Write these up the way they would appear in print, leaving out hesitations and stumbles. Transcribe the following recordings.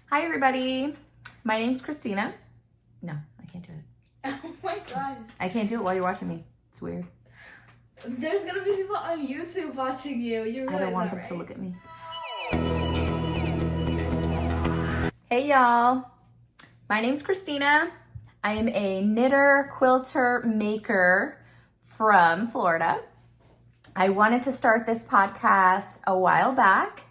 Hi everybody, my name's Christina. No, I can't do it. Oh my god. I can't do it while you're watching me. It's weird. There's gonna be people on YouTube watching you. I don't want them to look at me. Hey y'all, my name's Christina. I am a knitter, quilter, maker from Florida. I wanted to start this podcast a while back,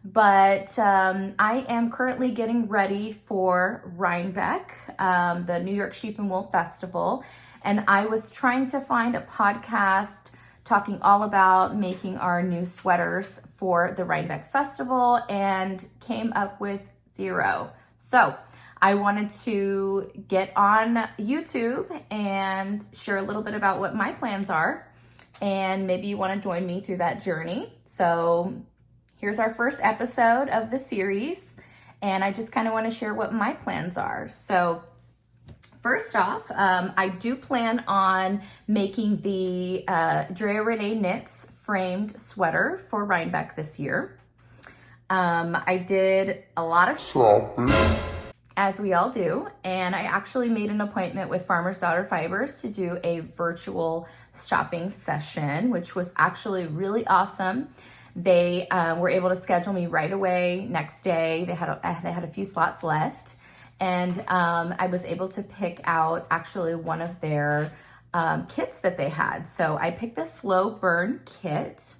but I am currently getting ready for Rhinebeck, the New York Sheep and Wool Festival, and I was trying to find a podcast talking all about making our new sweaters for the Rhinebeck Festival and came up with zero. So I wanted to get on YouTube and share a little bit about what my plans are, and maybe you want to join me through that journey. So here's our first episode of the series, and I just kind of want to share what my plans are. So first off, I do plan on making the GRWM knits framed sweater for Rhinebeck this year. I did a lot of shopping, as we all do, and I actually made an appointment with Farmer's Daughter Fibers to do a virtual shopping session, which was actually really awesome. They were able to schedule me right away next day. They had a few slots left, and I was able to pick out actually one of their kits that they had. So I picked the slow burn kit.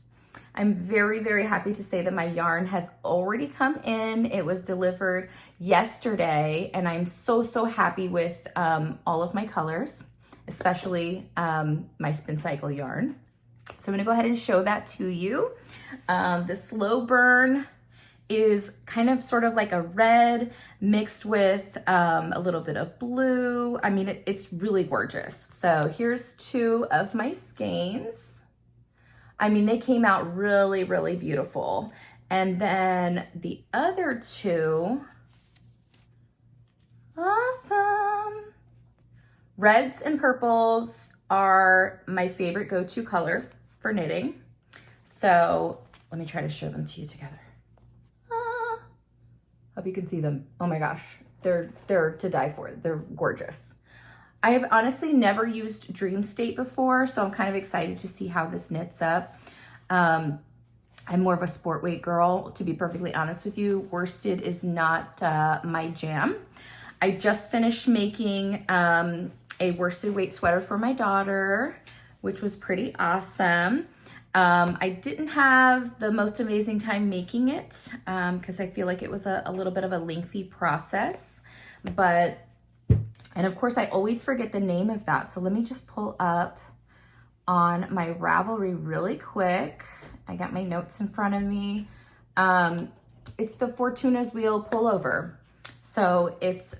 I'm very, very happy to say that my yarn has already come in. It was delivered yesterday, and I'm so happy with all of my colors, especially my spin cycle yarn. So I'm gonna go ahead and show that to you. The slow burn is kind of sort of like a red mixed with a little bit of blue. I mean, it's really gorgeous. So here's two of my skeins. I mean, they came out really, really beautiful. And then the other two, awesome. Reds and purples are my favorite go-to color for knitting. So let me try to show them to you together. Hope you can see them. Oh my gosh, they're to die for. They're gorgeous. I have honestly never used Dream State before, so I'm kind of excited to see how this knits up. I'm more of a sport weight girl, to be perfectly honest with you. Worsted is not my jam. I just finished making a worsted weight sweater for my daughter, which was pretty awesome. I didn't have the most amazing time making it because I feel like it was a little bit of a lengthy process, and of course I always forget the name of that. So let me just pull up on my Ravelry really quick. I got my notes in front of me. It's the Fortuna's Wheel pullover. So it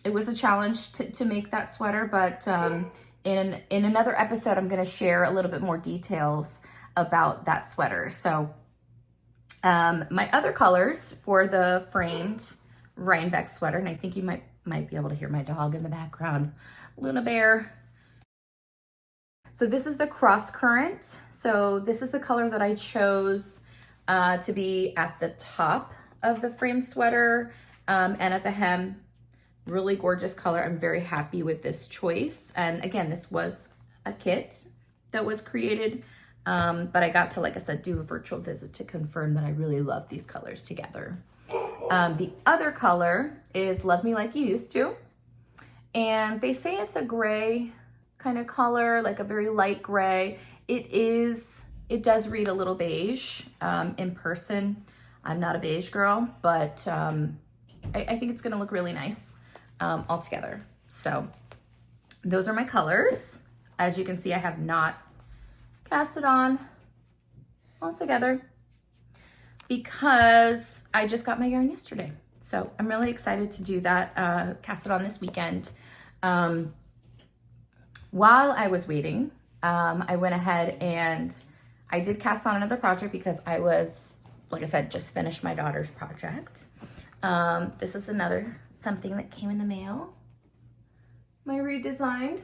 was a challenge to make that sweater, but in another episode, I'm going to share a little bit more details about that sweater. So my other colors for the framed Rhinebeck sweater, and I think you might be able to hear my dog in the background, Luna Bear. So this is the cross current. So this is the color that I chose to be at the top of the frame sweater and at the hem. Really gorgeous color. I'm very happy with this choice. And again, this was a kit that was created, but I got to, like I said, do a virtual visit to confirm that I really love these colors together. The other color is Love Me Like You Used To. And they say it's a gray kind of color, like a very light gray. It does read a little beige in person. I'm not a beige girl, but I think it's gonna look really nice all together. So those are my colors. As you can see, I have not cast it on all together because I just got my yarn yesterday. So I'm really excited to do that, cast it on this weekend. While I was waiting, I went ahead and I did cast on another project because I was, like I said, just finished my daughter's project. This is something that came in the mail. My redesigned.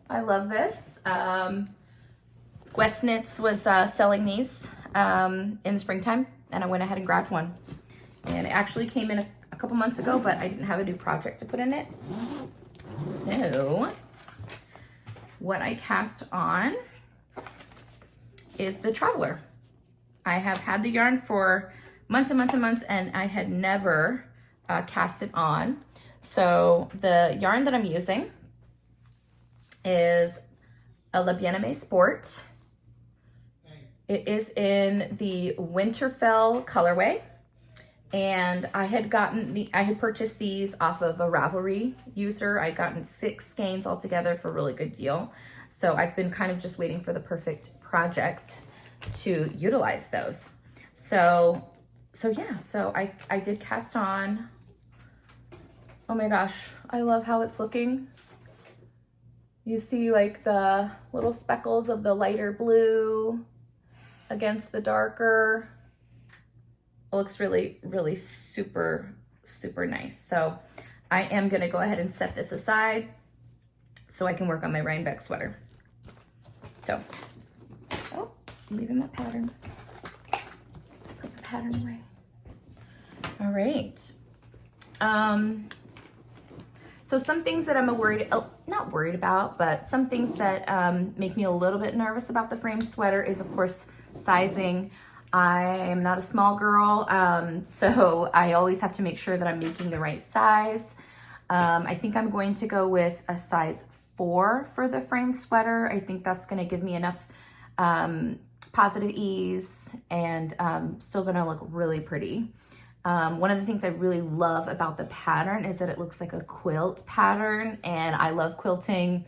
I love this. West Knits was selling these in the springtime, and I went ahead and grabbed one. And it actually came in a couple months ago, but I didn't have a new project to put in it. So what I cast on is the Traveler. I have had the yarn for months and months and months, and I had never cast it on. So the yarn that I'm using is a La Bien-Aimée Sport. It is in the Winterfell colorway, and I had purchased these off of a Ravelry user. I'd gotten 6 skeins altogether for a really good deal. So I've been kind of just waiting for the perfect project to utilize those. So yeah, so I did cast on. Oh my gosh, I love how it's looking. You see like the little speckles of the lighter blue against the darker. It looks really, really super, super nice. So I am gonna go ahead and set this aside so I can work on my Rhinebeck sweater. So, oh, I'm leaving my pattern. Put the pattern away. All right. So some things that I'm not worried about, but some things that make me a little bit nervous about the frame sweater is, of course, sizing. I am not a small girl, so I always have to make sure that I'm making the right size. I think I'm going to go with a size 4 for the frame sweater. I think that's going to give me enough positive ease and still going to look really pretty. One of the things I really love about the pattern is that it looks like a quilt pattern, and I love quilting.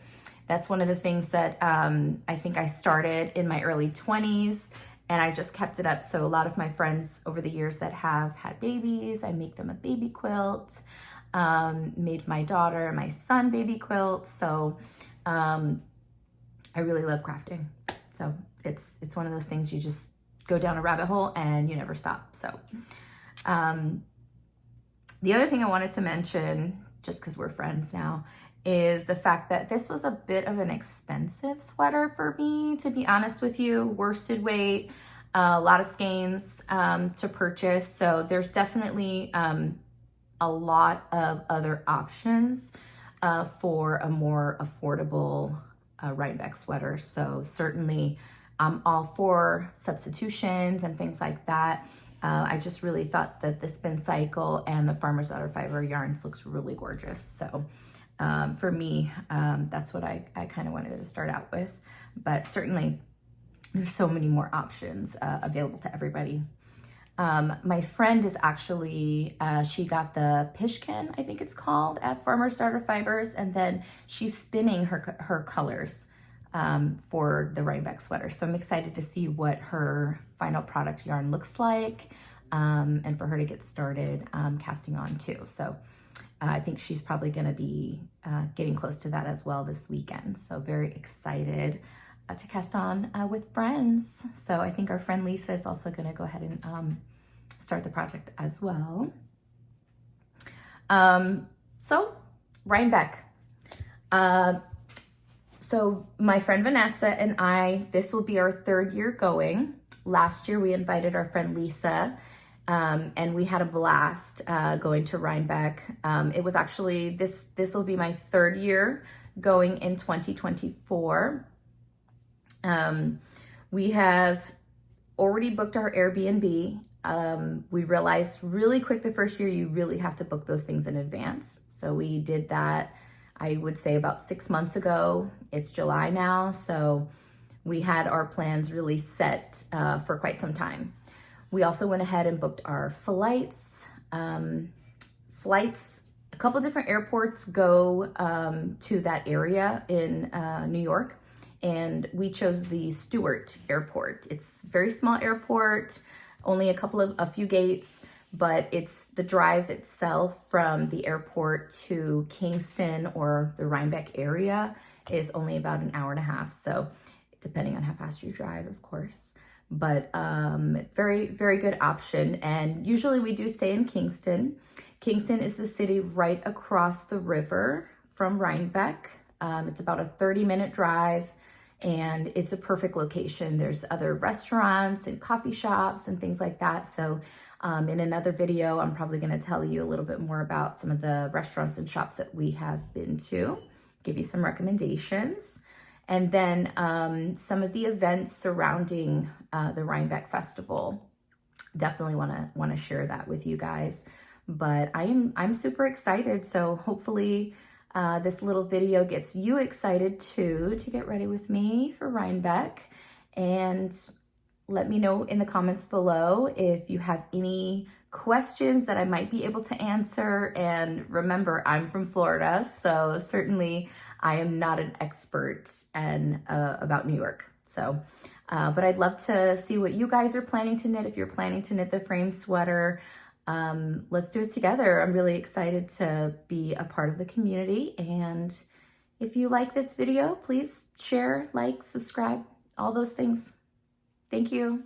That's one of the things that I think I started in my early 20s, and I just kept it up. So a lot of my friends over the years that have had babies, I make them a baby quilt, made my daughter and my son baby quilts. So I really love crafting. So it's one of those things you just go down a rabbit hole and you never stop. So the other thing I wanted to mention, just because we're friends now, is the fact that this was a bit of an expensive sweater for me, to be honest with you. Worsted weight, a lot of skeins to purchase. So there's definitely a lot of other options for a more affordable Rhinebeck sweater. So certainly I'm all for substitutions and things like that. I just really thought that the Spin Cycle and the Farmer's Daughter Fiber yarns looks really gorgeous. So for me, that's what I kind of wanted to start out with. But certainly there's so many more options available to everybody. My friend is actually, she got the Pishkin, I think it's called, at Farmer's Daughter Fibers, and then she's spinning her colors for the Rhinebeck sweater. So I'm excited to see what her final product yarn looks like, and for her to get started casting on too. So I think she's probably gonna be getting close to that as well this weekend. So very excited to cast on with friends. So I think our friend Lisa is also gonna go ahead and start the project as well. So Rhinebeck. So my friend Vanessa and I, this will be our 3rd year going. Last year we invited our friend Lisa, and we had a blast going to Rhinebeck. It was actually, this will be my 3rd year going in 2024. We have already booked our Airbnb. We realized really quick the first year you really have to book those things in advance. So we did that, I would say, about 6 months ago. It's July now, so we had our plans really set for quite some time. We also went ahead and booked our flights. A couple different airports go to that area in New York, and we chose the Stewart Airport. It's a very small airport, only a few gates, but it's the drive itself from the airport to Kingston or the Rhinebeck area is only about an hour and a half. So depending on how fast you drive, of course, but very, very good option. And usually we do stay in Kingston. Kingston is the city right across the river from Rhinebeck. It's about a 30-minute drive, and it's a perfect location. There's other restaurants and coffee shops and things like that. So In another video, I'm probably going to tell you a little bit more about some of the restaurants and shops that we have been to, give you some recommendations, and then some of the events surrounding the Rhinebeck Festival. Definitely want to share that with you guys. But I'm super excited. So hopefully this little video gets you excited too to get ready with me for Rhinebeck. And let me know in the comments below if you have any questions that I might be able to answer. And remember, I'm from Florida, so certainly I am not an expert about New York. So, but I'd love to see what you guys are planning to knit. If you're planning to knit the frame sweater, let's do it together. I'm really excited to be a part of the community. And if you like this video, please share, like, subscribe, all those things. Thank you.